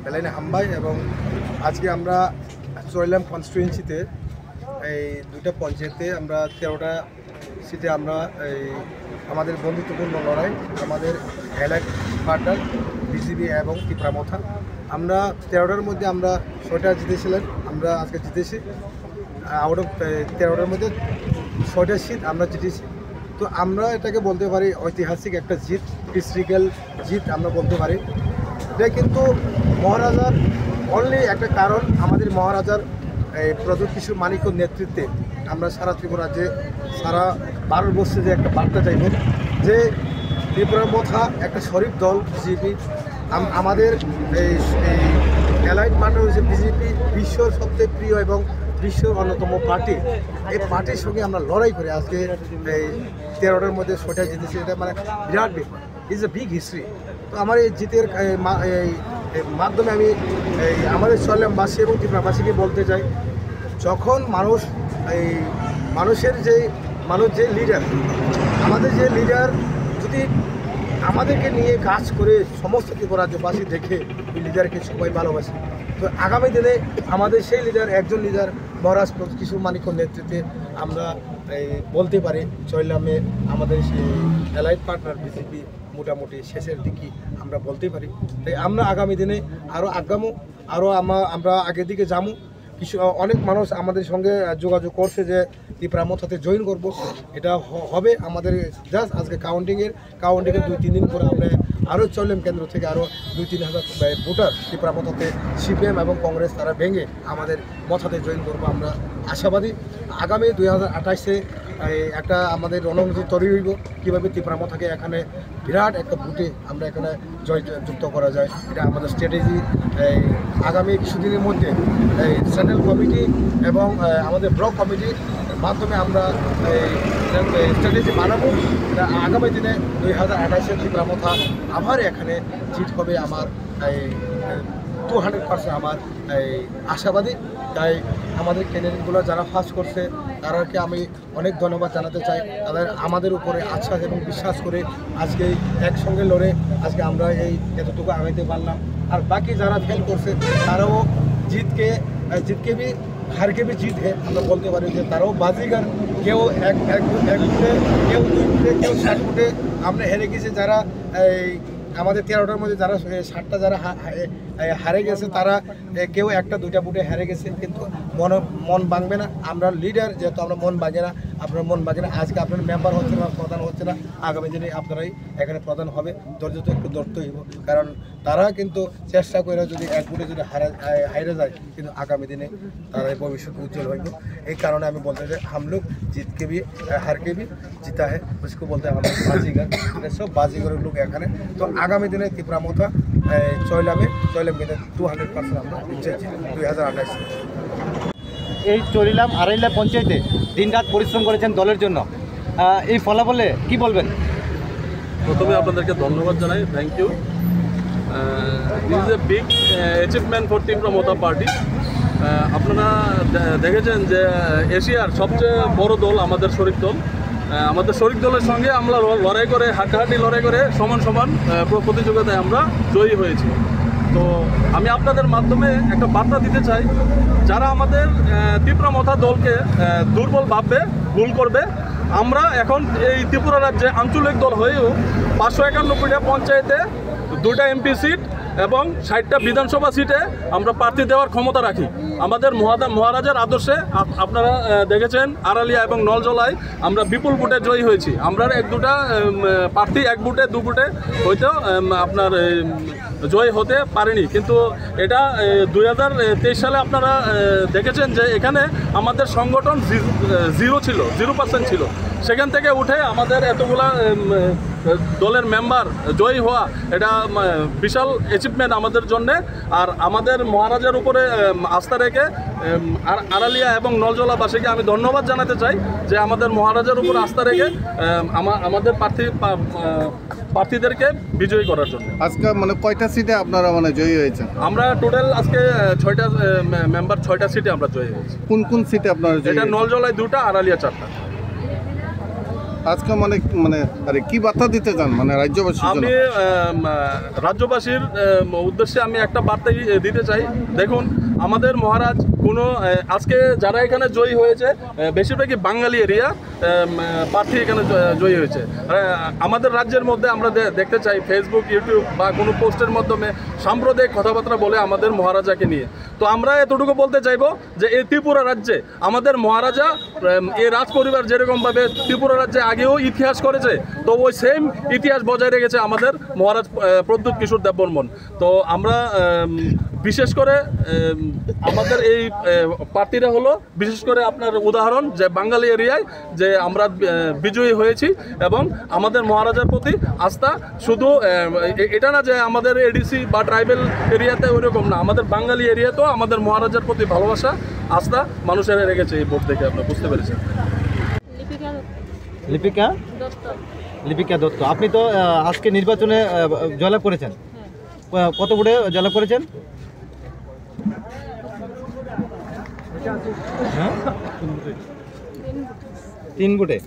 বেলাইনে হামবাই এবং আজকে আমরা চৈলাম কনস্টিটুয়েন্সিতে এই দুইটা পঞ্চায়েতে আমরা 13টা সিটে আমরা এই আমাদের বন্ধুত্বপূর্ণ লড়াই আমাদের এলাক পার্টনার বিজেপি এবং ত্রিপুরামথা আমরা 13টার মধ্যে আমরা 6টা জিতেছিলেন আমরা আজকে জিতেছি আউট অফ 13টার মধ্যে 6টা সিট আমরা জিতেছি তো আমরা এটাকে বলতে পারি ঐতিহাসিক একটা জিত হিস্ট্রিক্যাল জিত আমরা বলতে পারি এটা কিন্তু মহারাজার অনলি একটা কারণ আমাদের মহারাজার এই প্রদীপ কিশোর মানিক্যর নেতৃত্বে আমরা সারা ত্রিপুরা যে সারা ভারতবর্ষে যে একটা বার্তা চাইব যে ত্রিপুরামথা একটা শরীফ দল বিজেপি আমাদের এই অ্যালাইড পার্টনার হচ্ছে বিজেপি বিশ্বর সবচেয়ে প্রিয় এবং বিশ্বের অন্যতম পার্টি এই পার্টির সঙ্গে আমরা লড়াই করে আজকে এই 13টার মধ্যে 6টা জিতেছি এটা মানে বিরাট ব্যাপার ইজ এ বিগ হিস্ট্রি তো আমার এই জিতের মাধ্যমে আমি এই আমাদের চল্লামবাসী এবং ত্রিপুরাবাসীকে বলতে চাই যখন এই মানুষের যে লিডার আমাদের যে লিডার যদি আমাদেরকে নিয়ে কাজ করে সমস্ত ত্রিপুরাজ্যবাসী দেখে এই লিডারকে সবাই ভালোবাসে তো আগামী দিনে আমাদের সেই লিডার একজন লিডার মহারাজ কিশোর মানিক্যর নেতৃত্বে আমরা বলতে পারি চৈলামে আমাদের সেই অ্যালাইড পার্টনার বিজেপি মোটামুটি শেষের দিকে আমরা বলতে পারি তাই আমরা আগামী দিনে আরও আমরা আগের দিকে যাবো কিছু অনেক মানুষ আমাদের সঙ্গে যোগাযোগ করছে যে ত্রিপুরামথাতে জয়েন করব এটা হবে আমাদের জাস্ট আজকে কাউন্টিংয়ের 2-3 দিন পরে আমরা আরও চৈলাম কেন্দ্র থেকে আরও 2-3 হাজার ভোটার ত্রিপুরামথাতে সিপিএম এবং কংগ্রেস তারা ভেঙে আমাদের মথাতে জয়েন করব আমরা আশাবাদী আগামী 2028-এ একটা আমাদের রণনীতি তৈরি হইব কীভাবে ত্রিপুরামথাকে এখানে বিরাট একটা ভোটে আমরা এখানে যুক্ত করা যায় এটা আমাদের স্ট্র্যাটেজি আগামী কিছুদিনের মধ্যে সেন্ট্রাল কমিটি এবং আমাদের ব্লক কমিটির মাধ্যমে আমরা স্ট্র্যাটেজি বানাবো এটা আগামী দিনে 2028-এ ত্রিপুরামথা আবার এখানে জিত হবে আমার 200% আমার আশাবাদী তাই আমাদের ক্যান্ডিডেটগুলো যারা ফার্স্ট করছে তাদেরকে আমি অনেক ধন্যবাদ জানাতে চাই তাদের আমাদের উপরে আশ্বাস এবং বিশ্বাস করে আজকে একসঙ্গে লড়ে আজকে আমরা এতটুকু আগাইতে পারলাম আর বাকি যারা ফেল করছে তারাও জিতকে भी हार के भी जीत है আমরা বলতে পারি যে তারাও বাজিগার কেউ এক ফুটে কেউ 2 ফুটে কেউ 60 ফুটে আমরা হেরে গেছি যারা আমাদের 13টার মধ্যে যারা 7টা যারা হারে গেছে তারা কেউ একটা দুইটা বুটে হারে গেছে, কিন্তু মন ভাঙবে না। আমরা লিডার যেহেতু আমরা মন ভাঙে না, আপনার মন ভাঙে না। আজকে আপনার মেম্বার হচ্ছে না, প্রধান হচ্ছে না, আগামী দিনে আপনারাই এখানে প্রধান হবে। ধৈর্য তো একটু ধরতে হইব, কারণ তারা কিন্তু চেষ্টা করে যদি এক বুটে যদি হারে যায়, কিন্তু আগামী দিনে তারা ভবিষ্যৎ উজ্জ্বল হইব। এই কারণে আমি বলতে চাই हम लोग जीत के भी हार के भी जीता है, उसको बोलते हैं हम लोग बाजीगर। सब बाजीगरेর লোক এখানে। তো আগামী দিনে তীব্রামতা চয়লাম কিন্তু 200% আমরা জিতেছি 2028। এই চরিলাম আড়াইলা পঞ্চায়েতে দিনরাত পরিশ্রম করেছেন দলের জন্য, এই ফলাফলে কি বলবেন? প্রথমে আপনাদেরকে ধন্যবাদ জানাই, thank you. This is a big achievement for তীব্রামতা পার্টি। আপনারা দেখেছেন যে এশিয়ার সবচেয়ে বড় দল আমাদের শরিক দল। আমাদের শরিক দলের সঙ্গে আমরা লড়াই করে হাড্ডাহাড্ডি লড়াই করে সমান সমান প্রতিযোগিতায় আমরা জয়ী হয়েছি। তো আমি আপনাদের মাধ্যমে একটা বার্তা দিতে চাই, যারা আমাদের তীব্রামতা দলকে দুর্বল ভাববে, ভুল করবে, আমরা এখন এই ত্রিপুরা রাজ্যে আঞ্চলিক দল হয়েও 591টা পঞ্চায়েতে 2টা এমপি সিট এবং 60টা বিধানসভা সিটে আমরা প্রার্থী দেওয়ার ক্ষমতা রাখি। আমাদের মহারাজার আদর্শে আপনারা দেখেছেন আড়ালিয়া এবং নলজলায় আমরা বিপুল ভোটে জয়ী হয়েছি। আমরা এক দুটা প্রার্থী এক বুটে দু বুটে হয়তো আপনার জয় হতে পারেনি, কিন্তু এটা 2023 সালে আপনারা দেখেছেন যে এখানে আমাদের সংগঠন 0% ছিল। সেখান থেকে উঠে আমাদের এতগুলা দলের মেম্বার জয়ী হওয়া, এটা বিশাল অ্যাচিভমেন্ট আমাদের জন্যে। আর আমাদের মহারাজার উপরে আস্থা রেখে আড়ালিয়া এবং নলজলাবাসীকে আমি ধন্যবাদ জানাতে চাই যে আমাদের মহারাজার উপর আস্থা রেখে আমাদের প্রার্থীদেরকে বিজয়ী করার জন্য। আজকে মানে কয়টা সিটে আপনারা মানে জয়ী হয়েছেন? আমরা টোটাল আজকে 6টা মেম্বার 6টা সিটে আমরা জয়ী হয়েছি। কোন কোন সিটে আপনারা জয়ী? এটা নলজলায় 2টা, আড়ালিয়া 4টা। আজকে মানে আরে কি বার্তা দিতে চান মানে রাজ্যবাসীর জন্য? আমি রাজ্যবাসীর উদ্দেশ্যে আমি একটা বার্তাই দিতে চাই। দেখুন, আমাদের মহারাজ কোনো আজকে যারা এখানে জয়ী হয়েছে বেশিরভাগই বাঙালি এরিয়া প্রার্থী এখানে জয়ী হয়েছে। আমাদের রাজ্যের মধ্যে আমরা দেখতে চাই ফেসবুক, ইউটিউব বা কোনো পোস্টের মাধ্যমে সাম্প্রদায়িক কথাবার্তা বলে আমাদের মহারাজাকে নিয়ে। তো আমরা এতটুকু বলতে চাইবো যে এই ত্রিপুরা রাজ্যে আমাদের মহারাজা এই রাজ পরিবার যেরকমভাবে ত্রিপুরা রাজ্যে আগেও ইতিহাস করেছে, তো ওই সেম ইতিহাস বজায় রেখেছে আমাদের মহারাজ প্রদ্যুৎ কিশোর দেববর্মন। তো আমরা বিশেষ করে আমাদের এই প্রার্থীরা হলো বিশেষ করে আপনার উদাহরণ যে বাঙালি এরিয়ায় যে আমরা বিজয়ী হয়েছি এবং আমাদের মহারাজার প্রতি আস্থা শুধু এটা না যে আমাদের এডিসি বা ট্রাইবেল এরিয়াতে ওইরকম না, আমাদের বাঙালি এরিয়াতেও আমাদের মহারাজার প্রতি ভালোবাসা আস্থা মানুষেরা রেখেছে। এই ভোট দেখে আপনারা বুঝতে পেরেছেন। লিপিকা দত্ত, আপনি তো আজকে নির্বাচনে জয়লাভ করেছেন, কত ভোটে জয়লাভ করেছেন? 3 ভোটে।